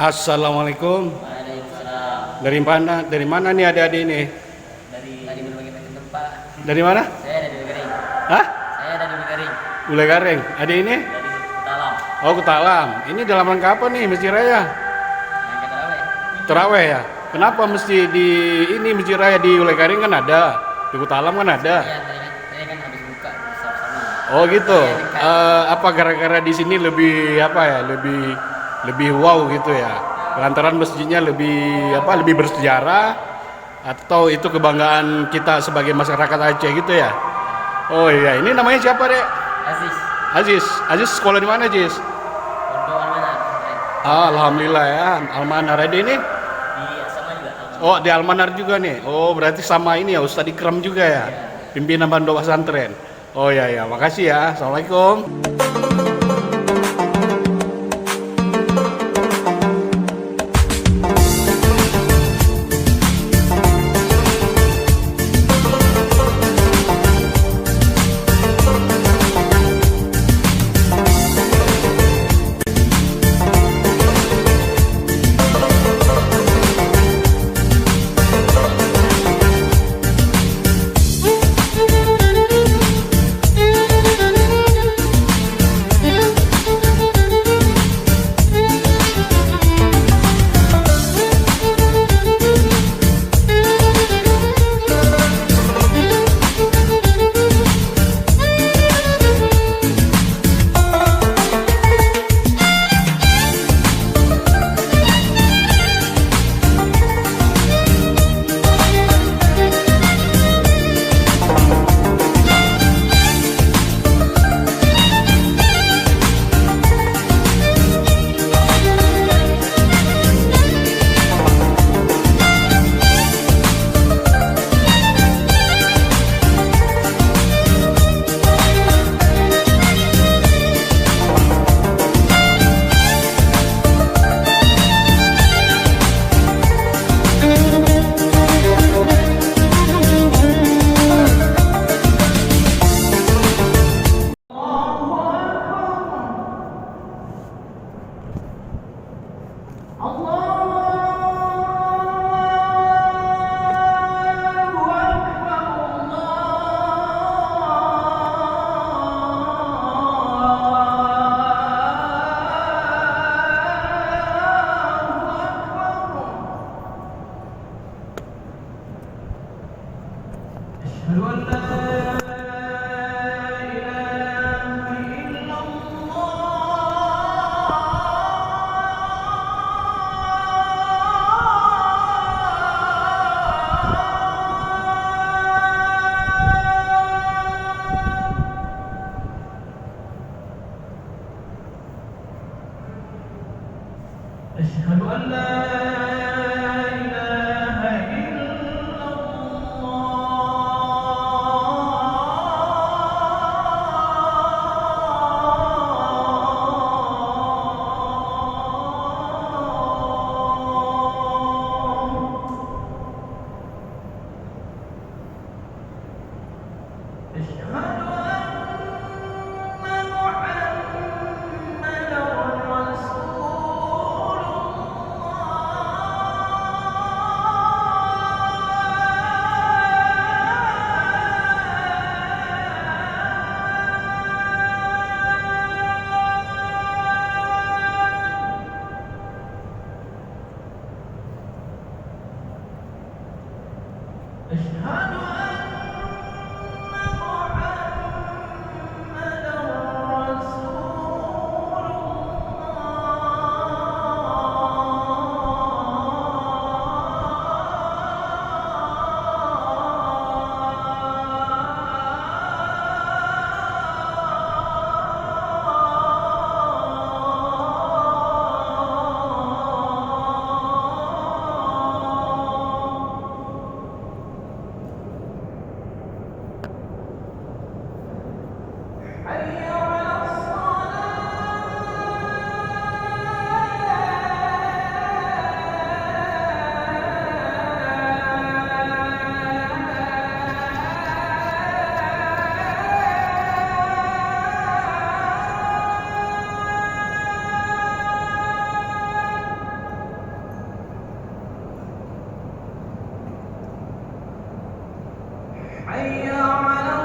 Assalamualaikum. Waalaikumsalam. Dari mana nih adik-adik ini? Dari berbagai macam tempat. Dari mana? Saya dari Garing. Hah? Saya dari Garing. Gulai Gareng. Adik ini? Dari Kutalam. Oh, Kutalam. Ini dalam rangka apa nih Masjid Raya? Yang kita tahu ya. Terawih ya? Kenapa mesti di ini Masjid Raya di Gulai Gareng kan ada, di Kutalam kan ada. Iya, saya kan habis buka bersama-sama. Oh gitu. Iya, dekat. Apa gara-gara di sini lebih apa ya? Lebih wow gitu ya? Lantaran masjidnya lebih bersejarah atau itu kebanggaan kita sebagai masyarakat Aceh gitu ya? Oh iya, ini namanya siapa, Dek? Aziz. Aziz sekolah di mana, Aziz? Pondok Almanar. Alhamdulillah ya, Almanar ada ini. Di sama juga. Oh, di Almanar juga nih. Oh, berarti sama ini ya, Ustadz Ikram juga ya? Pimpinan pondok pesantren. Oh iya ya, makasih ya. Assalamualaikum. أشهد أن لا إله إلا الله. أشهد أن محمدا رسول أشهد أن محمدا رسول الله. حي على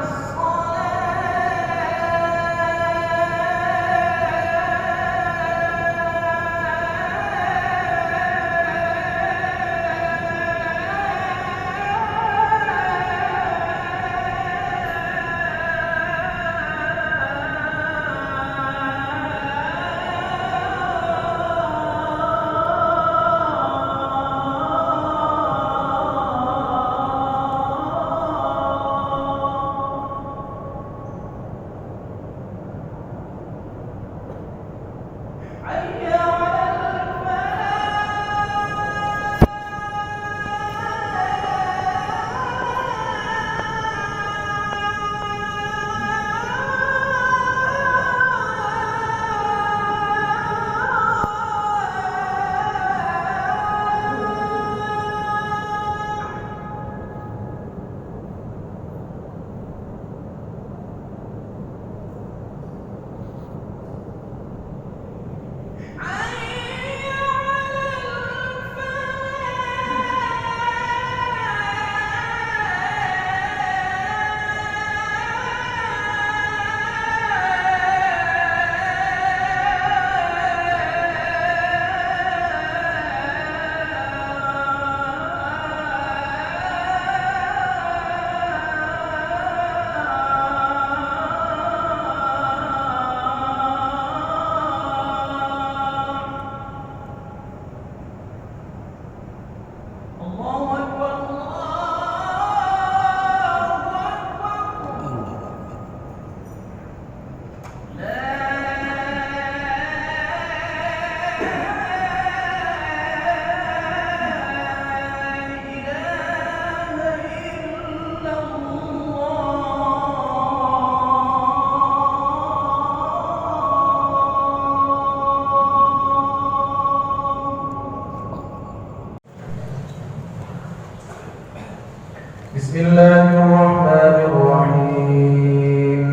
حي الله أكبر بسم الله الرحمن الرحيم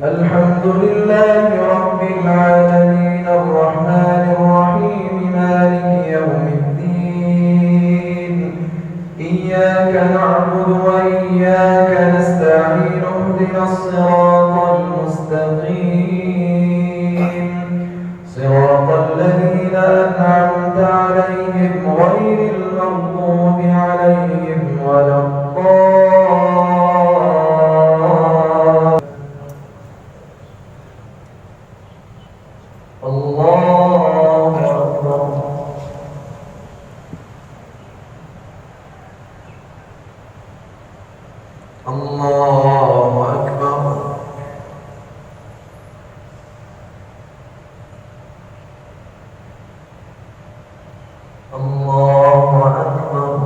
الحمد لله رب العالمين الرحمن الرحيم مالك يوم الدين إياك نعبد وإياك نستعين اهدنا الصراط المستقيم صراط الذين أنعمت عليهم غير المغضوب عليهم ولا الله أكبر الله أكبر الله أكبر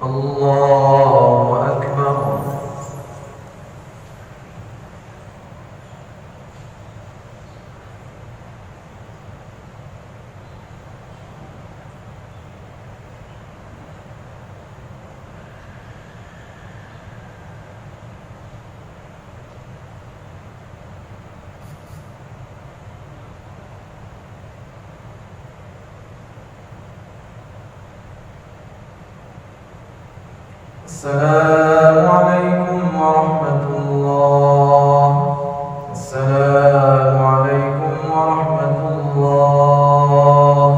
الله أكبر السلام عليكم ورحمة الله السلام عليكم ورحمة الله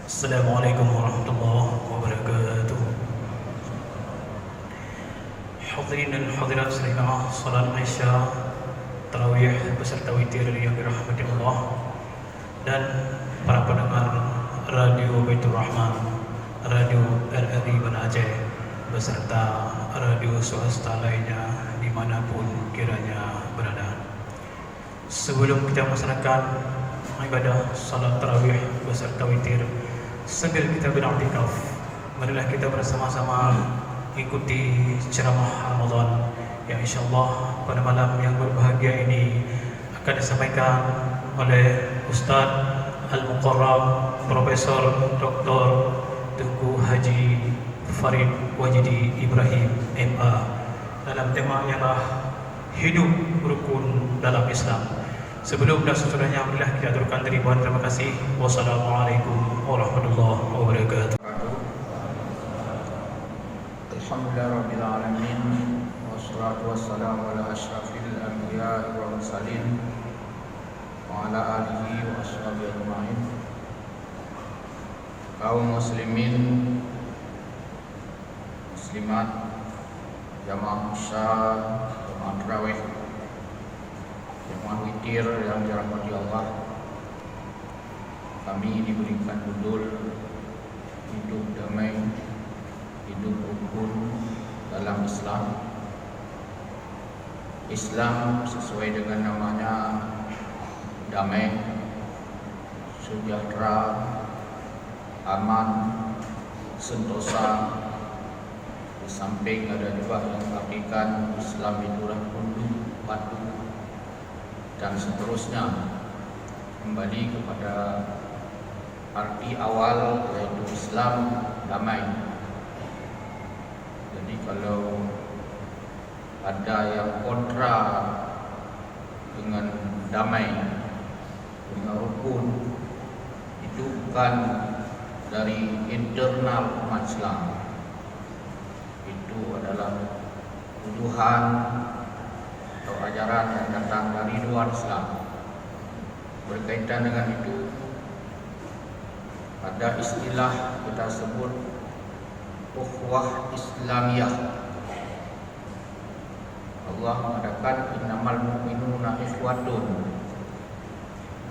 Assalamualaikum warahmatullahi wabarakatuh. Hadirin dan hadirat sekalian, salat Isya tarawih beserta witir yang dirahmati Allah dan para pendengar Radio Baitur Rahman, Radio RRI Banda Aceh beserta radio swasta lainnya dimanapun kiranya berada. Sebelum kita melaksanakan ibadah salat tarawih beserta witir sambil kita beriktikaf, marilah kita bersama-sama ikuti ceramah Ramadan yang insyaallah pada malam yang berbahagia ini akan disampaikan oleh Ustaz Al-Muqarram Profesor Dr. Tengku Haji Farid Wajidi Ibrahim MA dalam tema ialah hidup rukun dalam Islam. Sebelum dan sesudahnya, marilah kita aturkan ribuan terima kasih. Wassalamualaikum warahmatullahi wabarakatuh. Alhamdulillahirabbil alamin wassalatu wassalamu ala asyrafil anbiya'i wal mursalin wa ala alihi wa ashabihi ajma'in. Kaum muslimin muslimat, jamaah isya, jamaah tarawih, jamaah witir yang dirahmati Allah, kami diberikan judul hidup damai, hidup rukun dalam Islam. Islam sesuai dengan namanya damai, sejahtera, aman, sentosa. Di samping ada juga yang mengartikan Islam itulah tunduk, patuh, dan seterusnya, kembali kepada arti awal yaitu Islam damai. Jadi kalau ada yang kontra dengan damai, dengan rukun, itu bukan dari internal umat Islam. Itu adalah tuduhan atau ajaran yang datang dari luar Islam. Berkaitan dengan itu, ada istilah kita sebut ukhuwah Islamiyah. Allah mengatakan innamal mu'minuna ikhwatun.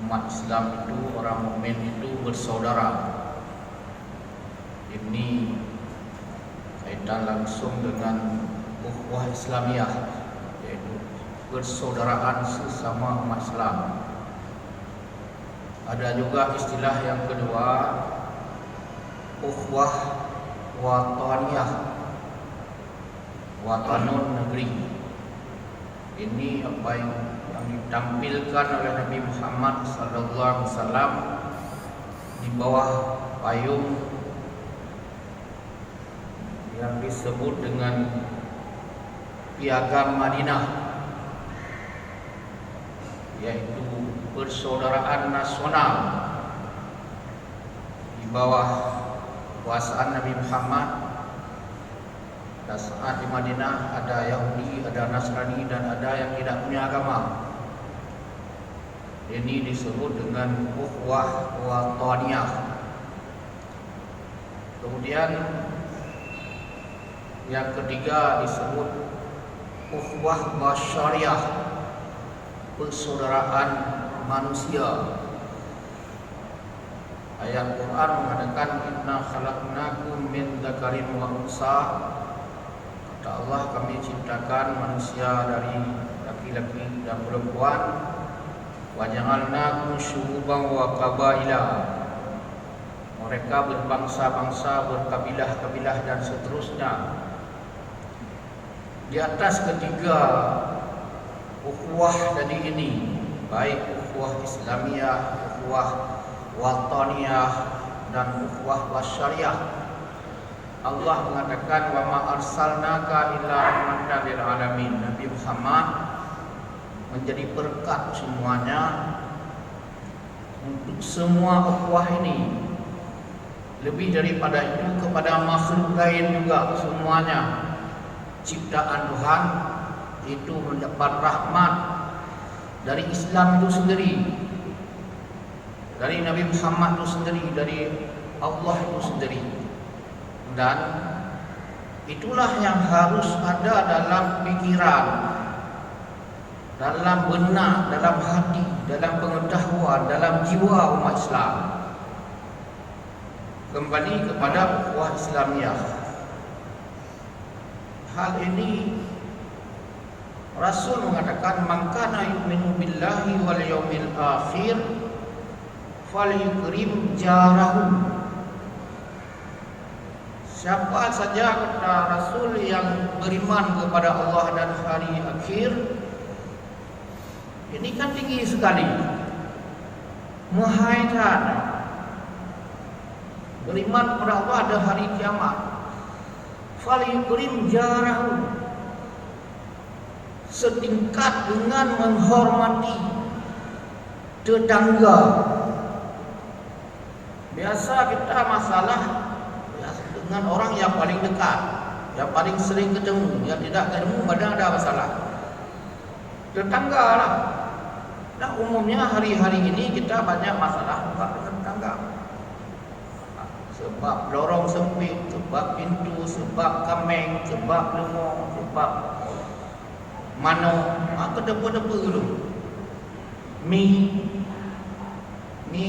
Umat Islam itu, orang mukmin itu bersaudara. Ini kaitan langsung dengan ukhuwah Islamiyah, yaitu persaudaraan sesama umat Islam. Ada juga istilah yang kedua, ukhuwah wataniyah, watanun negeri. Ini apa yang ditampilkan oleh Nabi Muhammad SAW di bawah payung yang disebut dengan Piagam Madinah, yaitu persaudaraan nasional di bawah kekuasaan Nabi Muhammad. Pada saat di Madinah ada Yahudi, ada Nasrani, dan ada yang tidak punya agama. Ini disebut dengan ukhuwah wataniyah. Kemudian yang ketiga disebut ukhuwah basyariyah, persaudaraan manusia. Ayat Quran mengatakan inna khalaqnakum min dzakarin wa unsa. Kata Allah, kami ciptakan manusia dari laki-laki dan perempuan. Wa ja'alnakum syu'uban wa qabaila. Mereka berbangsa-bangsa, berkabilah-kabilah, dan seterusnya. Di atas ketiga ukhuwah tadi ini, baik ukhuwah Islamiyah, ukhuwah wataniyah, dan ukhuwah wasyariyah, Allah mengatakan wa ma arsalnaka illa rahmatan lil alamin. Nabi Muhammad menjadi berkat semuanya untuk semua ukhuwah ini. Lebih daripada itu, kepada makhluk lain juga semuanya. Ciptaan Tuhan itu mendapat rahmat dari Islam itu sendiri, dari Nabi Muhammad itu sendiri, dari Allah itu sendiri. Dan itulah yang harus ada dalam pikiran, dalam benak, dalam hati, dalam pengetahuan, dalam jiwa umat Islam. Kembali kepada ukhuwah Islamiyah. Hal ini Rasul mengatakan man kana yu'minu billahi wal yaumil akhir falyukrim jarahu. Siapa saja, kata Rasul, yang beriman kepada Allah dan hari akhir, ini kan tinggi sekali, muhaitan, beriman kepada Allah ada hari kiamat. Falyukrim jarahu, setingkat dengan menghormati tetangga. Biasa kita masalah dengan orang yang paling dekat, yang paling sering ketemu. Yang tidak ketemu kadang ada masalah. Tetangga lah. Nah, umumnya hari-hari ini kita banyak masalah juga dengan tetangga. Sebab lorong sempit, sebab pintu, sebab kameng, sebab lemong, sebab mano, kedepa-depa dulu. Mi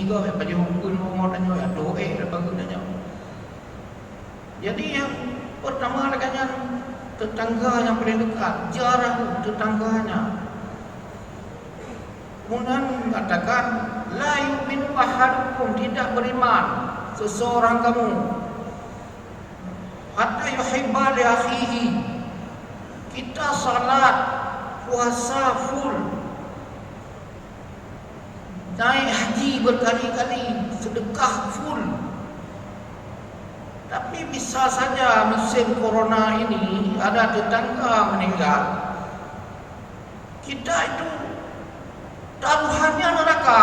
kau baju hukum mau tanya ya doa lepas tu tanya. Jadi yang pertama katanya tetangga yang paling dekat, jarang tetangganya. Kemudian katakan la yu'minu ahadukum, tidak beriman seseorang kamu hatta yuhibba li akhihi. Kita salat puasa full, naik haji berkali-kali, sedekah full, tapi bisa saja musim corona ini ada tetangga meninggal, kita itu taruhannya neraka.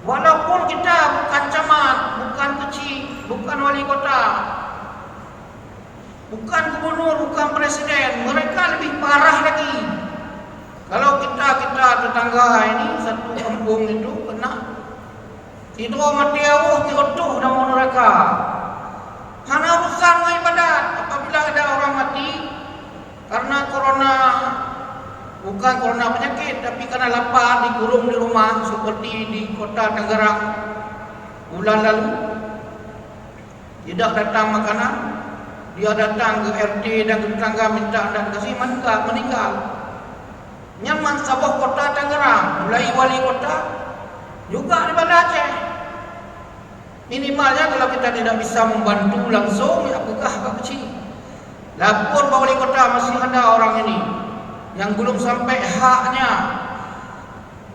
Walaupun kita bukan camat, bukan kecil, bukan wali kota, bukan gubernur, bukan presiden, mereka lebih parah lagi. Kalau kita tetangga ini satu kampung itu kena tidur mati awuh tirutuh dalam neraka. Hana urusan dengan ibadat. Apabila ada orang mati karena corona, bukan corona penyakit, tapi karena lapar dikurung di rumah seperti di kota Tangerang bulan lalu, tidak datang makanan, dia datang ke RT dan ke tetangga minta anda kasih, meninggal. Nyaman sebuah kota Tangerang, mulai wali kota juga di Banda Aceh. Minimalnya kalau kita tidak bisa membantu langsung, ya begah agak kecil. Lapor bahwa wali kota masih ada orang ini yang belum sampai haknya.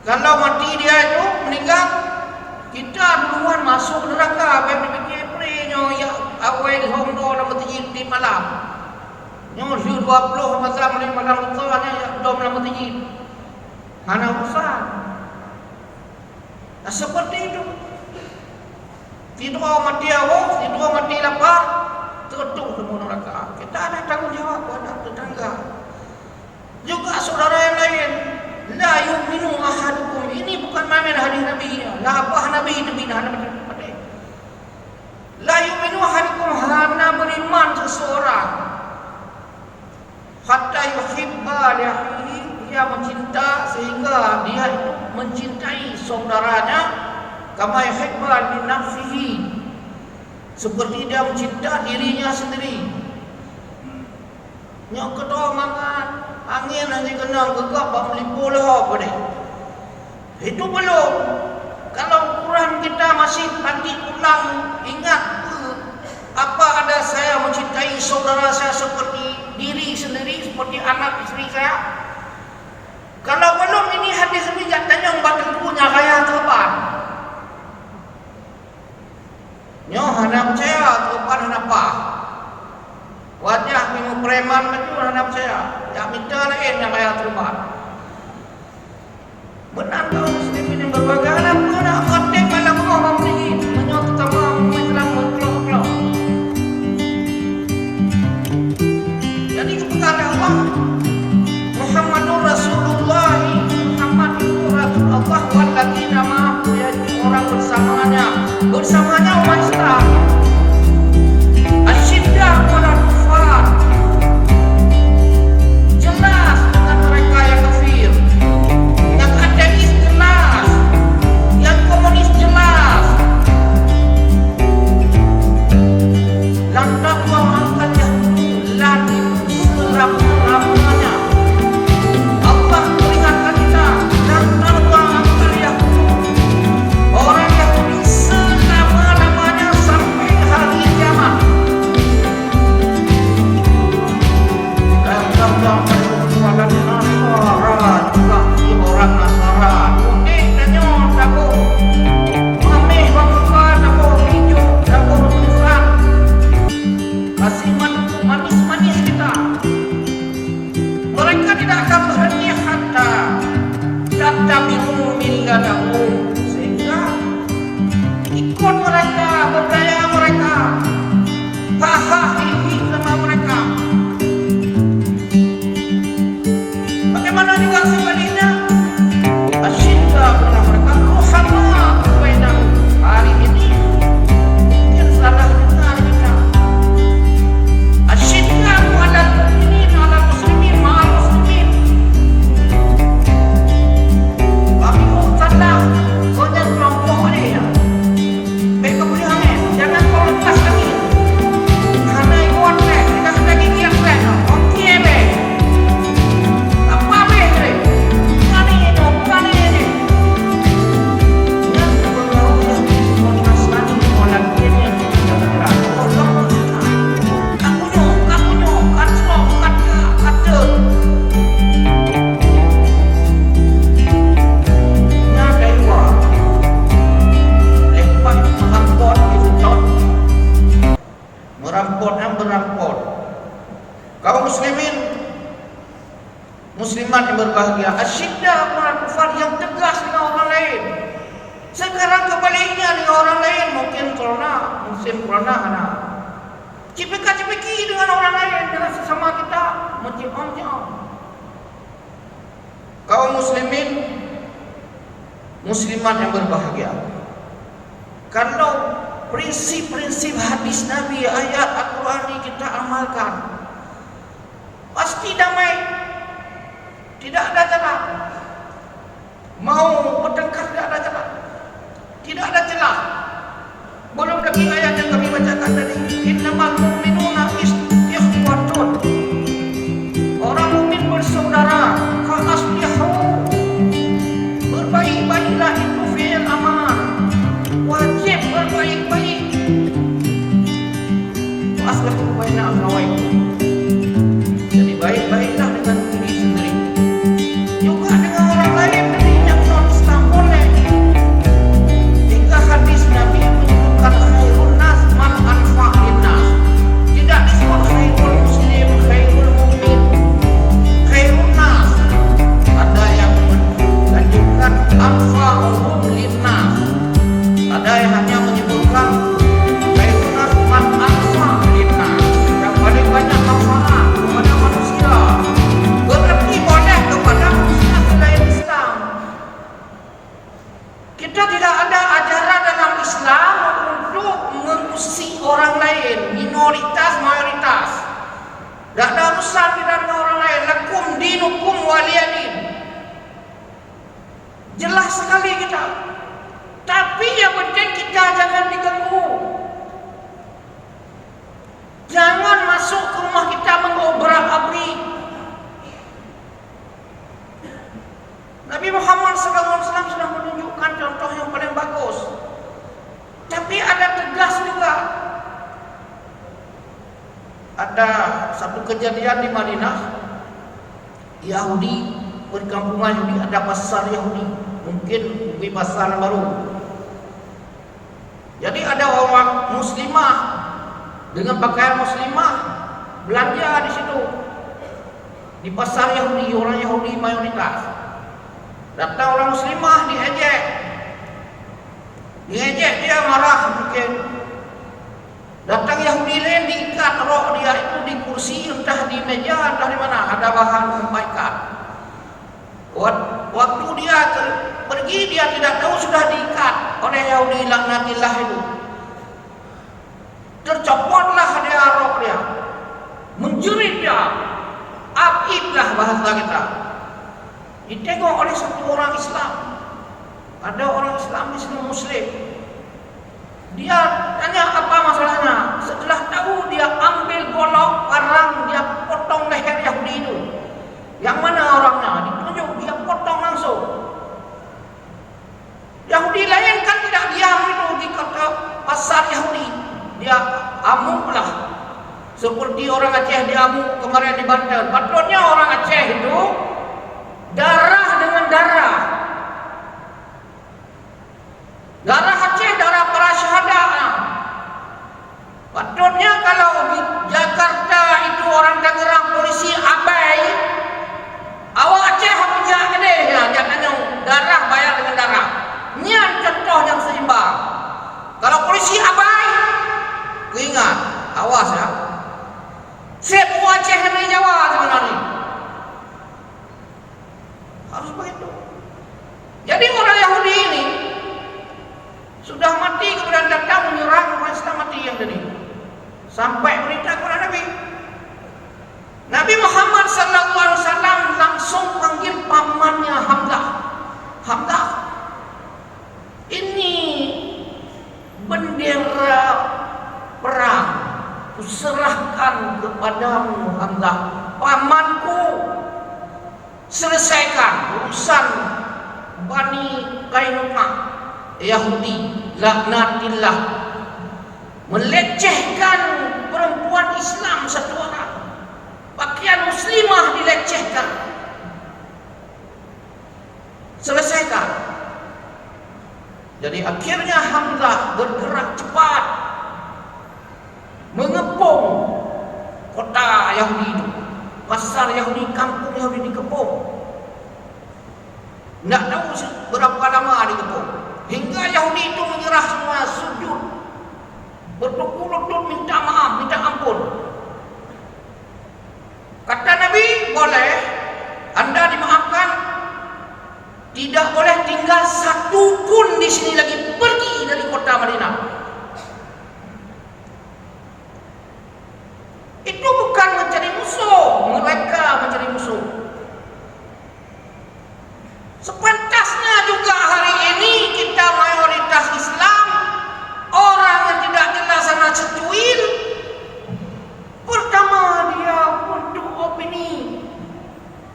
Kalau mati dia itu meninggal, kita duluan masuk neraka. Bagi prenya ya awal hondo dalam di malam. Yang 20 macam ni malam tu hanya ya dom dalam masjid. Hana urusan. Seperti itu. Tidur mati awak, tidur mati lapar, tertutup semua neraka. Kita ada tanggung jawab pada tetangga. Juga saudara yang lain, la yu'minu ahadukum. Ini bukan main hadis Nabi. La apa Nabi dah Nabi. La yu'minu ahadukum, hana beriman seseorang hatta yuhibba li akhihi, dia mencinta sehingga dia itu mencintai saudaranya kama yuhibba li nafsihi, seperti dia mencinta dirinya sendiri. Nyok ketua mangan angin hanya kena gegap bak melipu lah apa dia. Itu belum. Kalau ukuran kita masih nanti ulang, ingat apa ada saya mencintai saudara saya seperti diri sendiri, seperti anak istri saya. Kalau belum, ini hadis ini jatanya batang punya kaya terpan. Nyoh hana percaya terpan hana apa. Wajah minum preman itu hana percaya. Ya minta lain yang kaya terpan. Benar kau muslimin yang berbagai alam kena khatim malam ngomong ni. Menyoh tetangga Islam berkelok-kelok. Jadi kepada Allah Muhammadur Rasulullah, Muhammadur Rasulullah walladzina ma'ahu, yaitu orang bersamanya umat Islam. Asyiddah wala kufar, jelas dengan mereka yang kafir, yang ateis jelas, yang komunis jelas. Lantak mengangkat lagi seram-seramnya. Allah peringatkan kita, dan Allah angkat orang Yahudi selama-lamanya sampai hari kiamat. Dan Allah pada Nasara juga si orang Nasara. Tanya takut, ameh bangsa takut hijau, takut tulisan. Kasih manis-manis kita. tidak akan berhenti hatta tattabi'u millatahum, sehingga ikut mereka, bergaya mereka, hahaha sama mereka. Bagaimana juga sebaliknya, asyidda kepada mereka, ruhamah bainahum. Hari ini mungkin salah dengar kita. Asyidda kepada mukminin, ala muslimin, ma'al muslimin. Kami mau tanda banyak kelompok ini ya. Baik kemudian jangan kau lepas lagi. Karena ikut leh, kita sudah gigian leh. Okey be. Apa be ni? Bukan ini. Yang berbau yang menasani orang ini yang bergerak. Kamu kata. Nya dewa. Lepas merampot itu tot. Merampot. Kaum muslimat yang berbahagia, asyidda kepada kufar, yang tegas dengan orang lain. Sekarang kebaliknya dengan orang lain, mungkin musim corona ada cipika-cipiki dengan orang lain, dengan sesama kita, mencium-cium. Kaum muslimat yang berbahagia, kalau prinsip-prinsip hadis Nabi, ayat Al-Quran ini kita amalkan, pasti damai. Tidak ada celah. Mau bertengkar tidak ada celah. Tidak ada celah. Belum lagi ayat yang kami bacakan tadi, innamal mu'minuna ikhwatun. Orang mukmin bersaudara, fa aslihu. Berbaik-baiklah, itu fi'il amar. Wajib berbaik-baik. Fa aslihu baina akhawaykum. Jadi baik-baiklah dengan diri sendiri. Juga dengan orang lain dari yang non-Islam boleh. Hingga hadis Nabi menyebutkan khairun nas man anfa' linnas. Tidak disebut khairul muslim, khairul mu'min, khairun nas. Ada yang menunjukkan anfa'uhum linnas. Ada yang hanya menyebutkan khairun nas man anfa' linnas, yang paling banyak manfaat kepada manusia. Berarti boleh kepada manusia selain Islam. Kita tidak ada ajaran dalam Islam untuk mengusik orang lain, minoritas, mayoritas. Tidak ada urusan kita dengan orang lain. Lakum dinukum waliyadin. Jelas sekali kita. Tapi yang penting kita jangan diganggu. Jangan masuk ke rumah kita mengobrak-abrik. Nabi Muhammad SAW sudah menunjukkan contoh yang paling bagus. Tapi ada tegas juga. Ada satu kejadian di Madinah, Yahudi, perkampungan Yahudi, ada pasar Yahudi, mungkin pasar baru. Jadi ada orang muslimah dengan pakaian muslimah belanja di situ, di pasar Yahudi, orang Yahudi mayoritas. Datang orang muslimah, diejek dia, marah mungkin. Datang Yahudi lain, diikat rok dia itu di kursi, entah di meja, entah di mana, ada bahan membaikat. Waktu dia pergi, dia tidak tahu sudah diikat oleh Yahudi laknatillah itu. Tercopotlah dia rok dia, menjerit dia, abidlah bahasa kita. Ditengok oleh satu orang Islam. Ada orang Islam di sini Muslim. Dia tanya apa masalahnya. Setelah tahu, dia ambil golok parang, dia potong leher Yahudi itu. Yang mana orangnya? Ditunjuk, dia potong langsung. Yahudi lain kan tidak diam itu di kota pasar Yahudi. Dia amuklah. Seperti orang Aceh diamuk kemarin di Banten. Patutnya orang Aceh itu darah dengan darah. Darah Aceh, darah para syuhada. Patutnya kalau di Jakarta itu orang Tangerang polisi abai, Aceh dan Jawa sebenarnya. Harus begitu. Jadi orang Yahudi ini sudah mati kemudian datang menyerang orang Islam mati yang tadi. Sampai berita kepada Nabi. Nabi Muhammad SAW langsung panggil pamannya Hamzah. Hamzah, ini bendera perang kuserahkan kepadamu Hamzah, pamanku. Selesaikan urusan Bani Qainuqa Yahudi laknatillah, melecehkan perempuan Islam satu orang, pakaian muslimah dilecehkan. Selesaikan. Jadi akhirnya Hamzah bergerak cepat mengepung kota Yahudi itu, pasar Yahudi, kampung Yahudi dikepung. Tidak tahu berapa lama dikepung, hingga Yahudi itu menyerah semua, sujud, berlutut minta maaf, minta ampun. Kata Nabi, boleh Anda dimaafkan, tidak boleh tinggal satu pun di sini lagi, pergi dari kota Madinah. Itu bukan mencari musuh, mereka mencari musuh. Sepantasnya juga hari ini kita mayoritas Islam, orang yang tidak jelas sana secuil. Pertama dia untuk opini,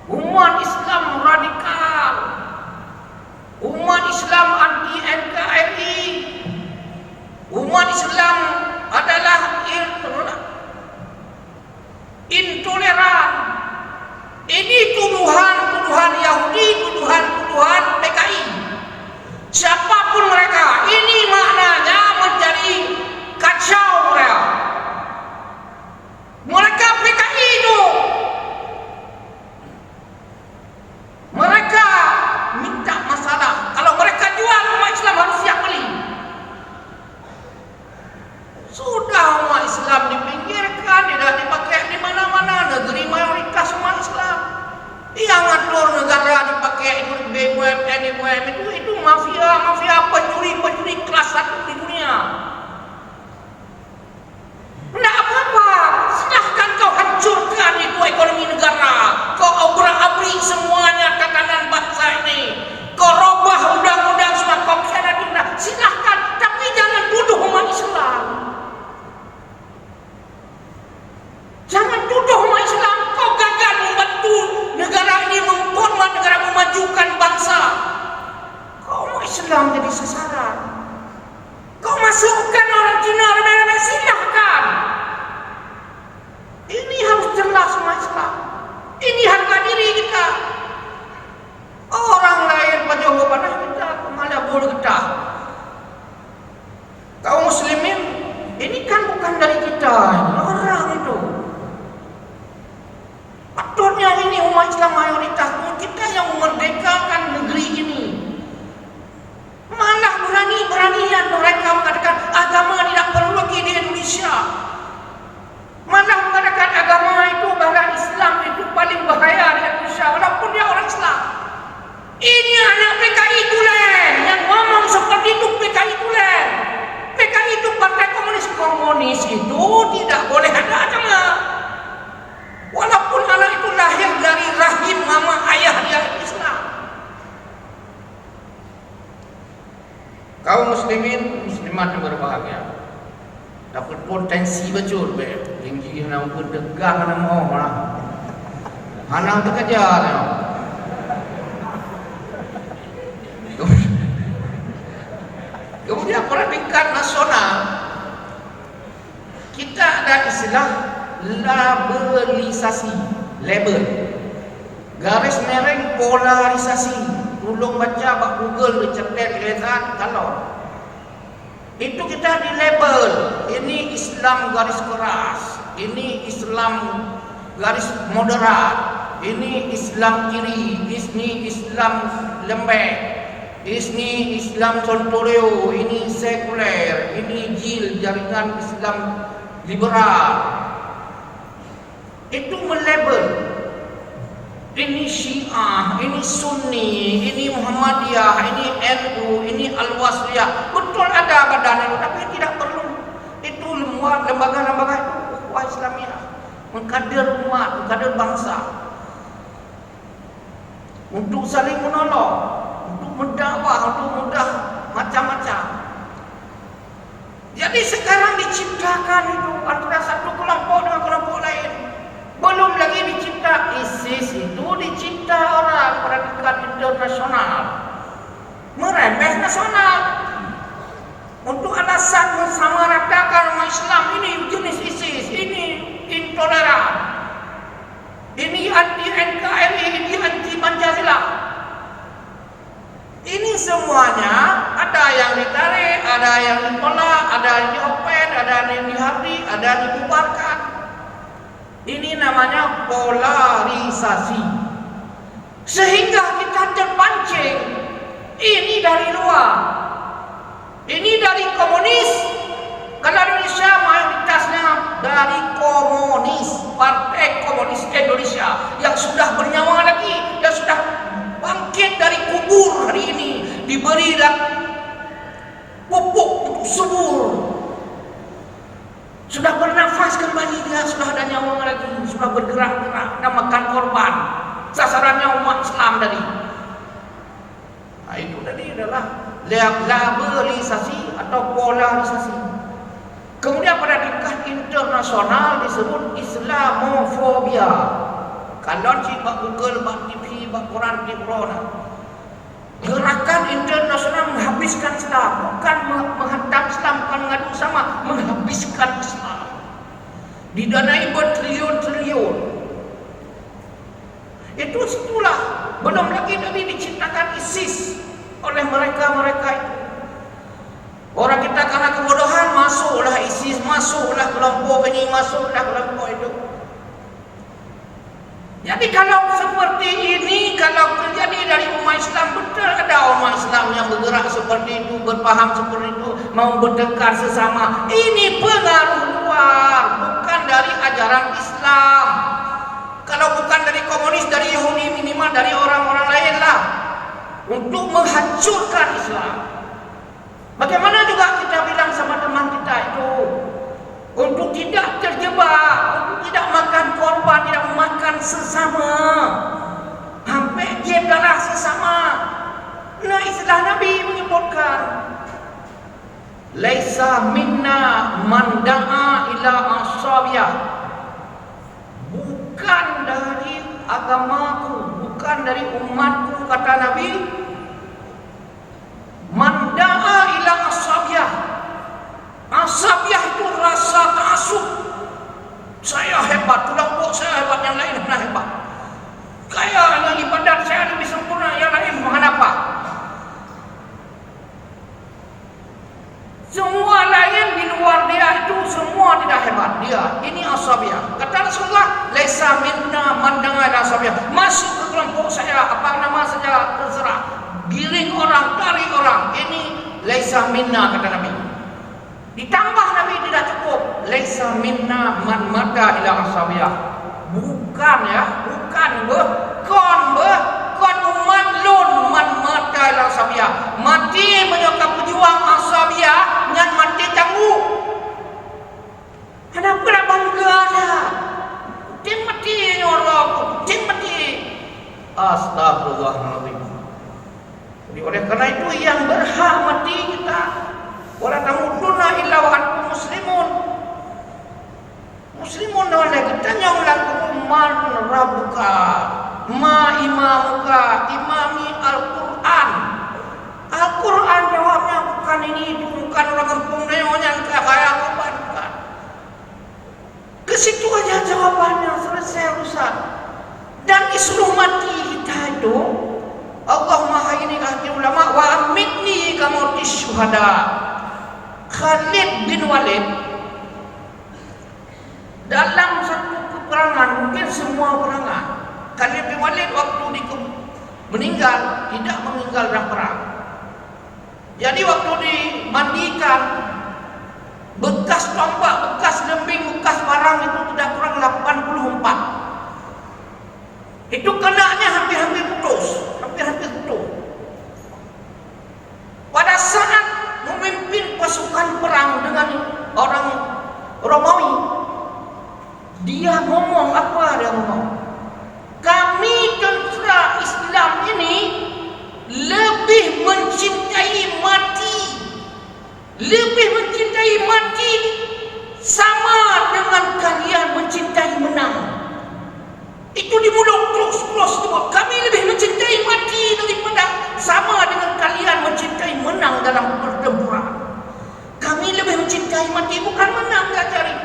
umat Islam radikal, umat Islam anti NKRI, umat Islam adalah intoleran. Ini tuduhan-tuduhan Yahudi, tuduhan-tuduhan PKI. Siapapun mereka, ini maknanya mencari kacau mereka. Mereka PKI itu, mereka minta masalah. Kalau mereka jual, umat Islam harus siap beli. Sudah umat Islam dipinggirkan, tidak dipakai di mana-mana. Negeri mayoritas umat Islam. Yang ngatur negara dipakai itu BUMN, itu mafia pencuri kelas 1 di dunia. Tidak apa-apa, silahkan kau hancurkan itu ekonomi negara, kau obrak-abrik semuanya tatanan bangsa ini, kau robah undang-undang semua, kau kena silahkan, tapi jangan tuduh umat Islam. Jangan tuduh umat Islam, kau gagal membantu negara ini, membuat negara memajukan bangsa. Kau umat Islam jadi sasaran. Kau masukkan orang Cina, remeh-remeh, silahkan. Ini harus jelas umat Islam. Ini harga diri kita. Orang lain penjauh panas kita, malah boleh getah. Kaum muslimin, ini kan bukan dari kita, orang itu. Patutnya ini umat Islam mayoritas, kita yang memerdekakan negeri ini. Malah berani-beranian mereka mengatakan agama tidak perlu lagi di Indonesia. Malah mengatakan agama itu, bahkan Islam itu paling bahaya di Indonesia, walaupun dia orang Islam. Ini anak PKI tulen yang ngomong seperti itu. PKI tulen, PKI itu partai komunis. Komunis itu tidak boleh ada agama, walaupun anak itu lahir dari rahim mama ayah dia Islam. Kaum muslimin, muslimat yang berbahagia, dapat potensi betul be. Tinggi hana berdegah hana mau lah. Hana terkejar. Kemudian pada tingkat nasional kita ada istilah labelisasi, label, garis miring polarisasi. Tolong baca bak Google dicetak lihat kalau itu kita di label, ini Islam garis keras, ini Islam garis moderat, ini Islam kiri, ini Islam lembek, ini Islam contohio, ini sekuler, ini jil jaringan Islam liberal. itu melabel ini Syiah, ini Sunni, ini Muhammadiyah, ini NU, ini Al-Wasliyah. Betul ada badan itu, tapi tidak perlu. Itu lembaga-lembaga itu ukhuwah Islamiyah, mengkader umat, mengkader bangsa, untuk saling menolong, untuk mendakwah, untuk mudah macam-macam. Jadi sekarang diciptakan itu antara satu kelompok dengan kelompok lain. Belum lagi dicipta ISIS itu dicipta orang pada tingkat internasional, merembes nasional untuk alasan mensamaratakan umat Islam. Ini jenis ISIS, ini intoleran, ini anti NKRI, ini anti Pancasila. Ini semuanya ada yang ditarik, ada yang ditolak, ada yang diopen, ada yang dihati, ada yang dibubarkan. Ini namanya polarisasi. Sehingga kita terpancing. Ini dari luar, ini dari komunis. Kalau Indonesia mayoritasnya dari komunis, Partai Komunis Indonesia yang sudah bernyawa lagi, yang sudah bangkit dari kubur hari ini, diberilah pupuk untuk subur. Sudah bernafas kembali, dia sudah ada nyawa lagi, sudah bergerak-gerak, namakan korban. Sasarannya umat Islam tadi. Nah, itu tadi adalah labelisasi atau polarisasi. Kemudian pada tingkat internasional disebut Islamofobia. Kalau bak Google, bak TV, bak Quran, di Quran. Gerakan internasional menghabiskan Islam, bukan menghantam Islam, bukan mengadu sama, menghabiskan Islam. Didanai bertriliun-triliun. Itu situlah. Belum lagi tadi diciptakan ISIS oleh mereka-mereka itu. Orang kita karena kebodohan masuklah ISIS, masuklah kelompok ini, masuklah kelompok itu. Jadi kalau seperti ini, kalau terjadi dari umat Islam, betul ada umat Islam yang bergerak seperti itu, berpaham seperti itu, mau bertengkar sesama. Ini pengaruh luar, bukan dari ajaran Islam. Kalau bukan dari komunis, dari Yahudi, minimal dari orang-orang lain lah, untuk menghancurkan Islam. Bagaimana juga kita bilang sama teman kita itu, untuk tidak terjebak, untuk tidak makan korban, tidak makan sesama, sampai dia darah sesama. Nah, istilah Nabi menyebutkan, laisa minna man da'a ila ashabiyah. Bukan dari agamaku, bukan dari umatku, kata Nabi, man da'a ila ashabiyah. Asabiyah itu rasa ta'assub. Saya hebat, kelompok saya hebat, yang lain mana hebat. Kayaknya ibadat saya lebih sempurna, yang lain mengapa? Semua lain di luar dia itu semua tidak hebat. Dia ini asabiyah. Kata Rasulullah, laisa minna man da'a ila asabiyah. Masuk ke kelompok saya, apa nama saja terserah. Giring orang, tarik orang. Ini laisa minna, kata Nabi. Ditambah Nabi tidak cukup, laisa minna man mata ila asabiyah. Bukan ya, bukan kon umat lun man mata ila asabiyah. Mati menyokap pejuang asabiyah yang mati tangguh. Ada berat bangga dah. Ting mati orang, ting mati. Astagfirullahaladzim. Jadi oleh karena itu yang berhak mati kita. Wala tamutunna illa wa antum muslimun. Muslimun wala kitanya lakum man rabbuka, ma imamuka, imami Al-Qur'an. Al-Qur'an jawabnya bukan ini, itu bukan orang kampung yang kaya bukan. Ke situ aja jawabannya, selesai urusan. Dan disuruh mati kita itu, Allahumma hayni ahli ulama wa amitni kamautis syuhada. Khalid bin Walid dalam satu peperangan, mungkin semua peperangan, Khalid bin Walid waktu meninggal tidak meninggal dalam perang. Jadi waktu dimandikan Bekas tombak, bekas lembing, bekas barang itu tidak kurang 84. Itu kenanya hampir-hampir putus, hampir-hampir putus. Pada saat memimpin pasukan perang dengan orang Romawi, dia ngomong apa? Dia ngomong, kami tentera Islam ini lebih mencintai mati, lebih mencintai mati sama dengan kalian mencintai menang. Itu di mulut terus kami lebih mencintai mati daripada sama dengan kalian mencintai menang dalam pertempuran. Kami lebih mencintai mati, bukan menang tak cari.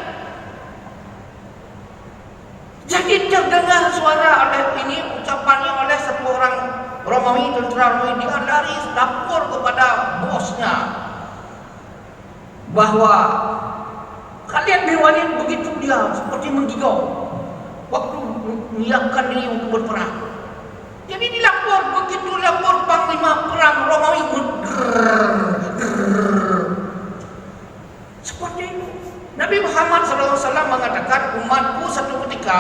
Jadi terdengar suara oleh ini, ucapannya oleh satu orang Romawi, tentera Romawi. Dia lari lapor kepada bosnya bahwa kalian berwajib begitu dia seperti menggigau waktu menyiapkan diri untuk berperang. Jadi dilapor, begitu lapor panglima perang Romawi seperti itu. Nabi Muhammad SAW mengatakan, umatku satu ketika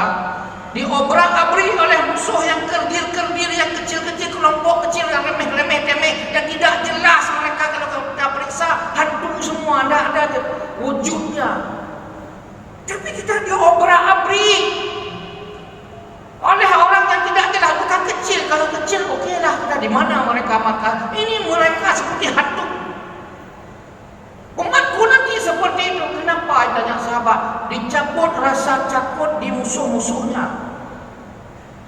diobrak-abrik oleh musuh yang kerdil-kerdil, yang kecil-kecil, kelompok kecil, yang remeh-remeh, temeh, yang tidak jelas. Mereka kalau kita periksa hantu semua, tidak ada wujudnya. Tapi kita diobrak-abrik oleh orang yang tidak jelas, bukan kecil. Kalau kecil okeylah, kita di mana mereka makan. Ini mereka seperti hantu. Umatku nanti seperti itu. Kenapa? Tanya sahabat. Dicabut rasa takut di musuh-musuhnya.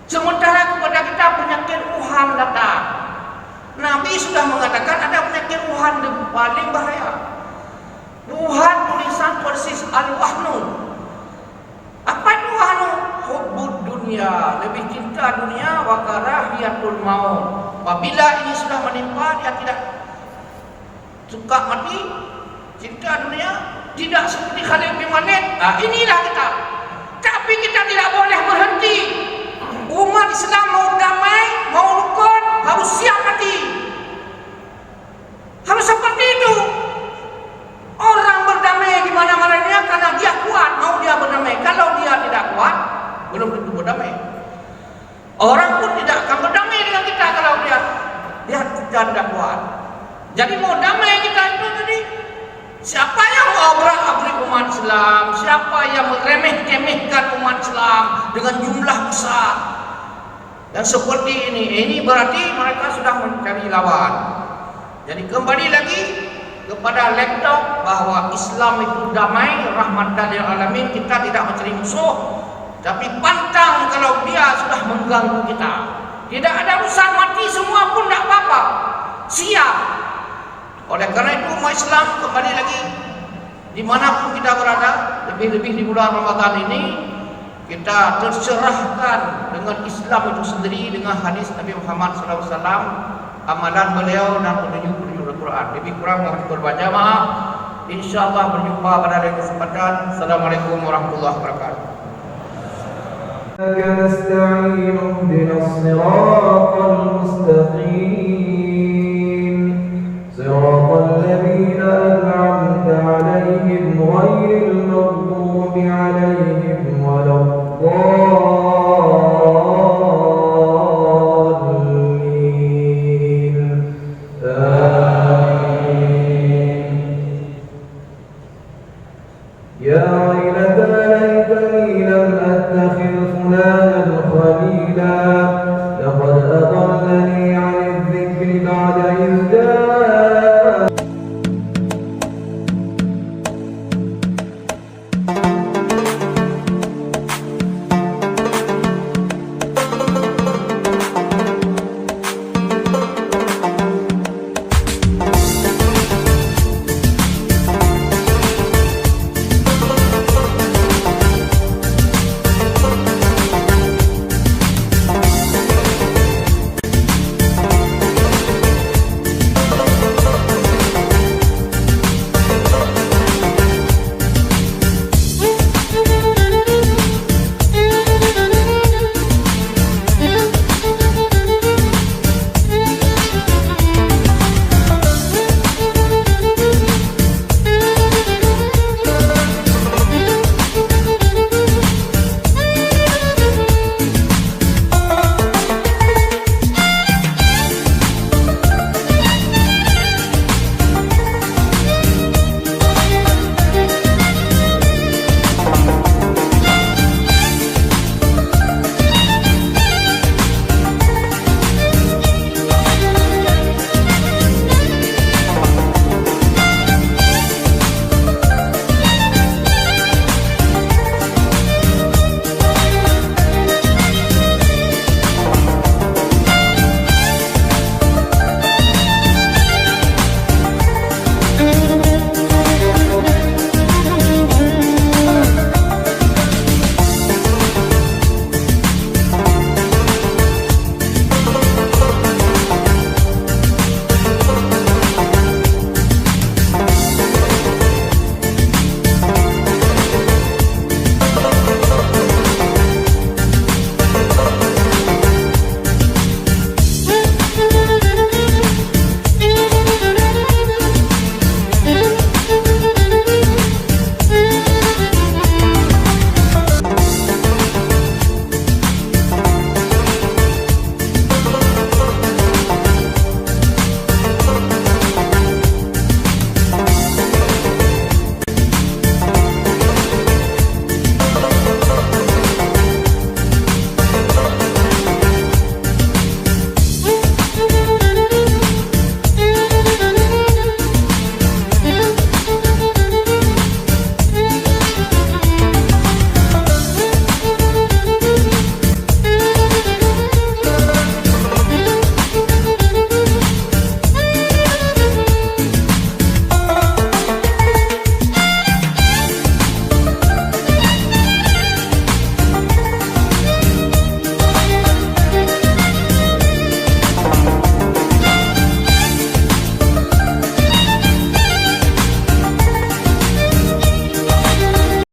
Sementara kepada kita penyakit Wuhan datang. Nabi sudah mengatakan ada penyakit Wuhan yang paling bahaya. Wuhan tulisan persis al-wahnu. Apa itu wahnu? Hubbud dunia, lebih cinta dunia, wa karahiyatul maut. Apabila ini sudah menimpa, dia tidak suka mati, cinta dunia, tidak seperti Khalid bin Walid. Inilah kita. Tapi kita tidak boleh berhenti. Umat Islam mau damai, mau rukun, harus siap mati. Harus seperti itu. Orang berdamai di mana-mana dunia karena dia kuat, mau dia berdamai. Kalau dia tidak kuat, belum tentu berdamai. Orang pun tidak akan berdamai dengan kita kalau dia tidak kuat. Jadi mau damai kita itu tadi, siapa yang mengobrak-abrik umat Islam, siapa yang meremeh-temehkan umat Islam dengan jumlah besar dan seperti ini berarti mereka sudah mencari lawan. Jadi kembali lagi kepada laptop bahwa Islam itu damai, rahmatan lil alamin. Kita tidak mencari musuh, tapi pantang kalau dia sudah mengganggu kita. Tidak ada urusan mati semua pun tidak apa-apa, siap. Oleh karena itu umat Islam kembali lagi dimanapun kita berada, lebih-lebih di bulan Ramadan ini, kita terserahkan dengan Islam itu sendiri, dengan hadis Nabi Muhammad SAW, amalan beliau dan petunjuk Al-Quran. Lebih kurang mohon berbanyak maaf. InsyaAllah berjumpa pada lain kesempatan. Assalamualaikum warahmatullahi wabarakatuh. نستعين اهدنا الصراط المستقيم صراط الذين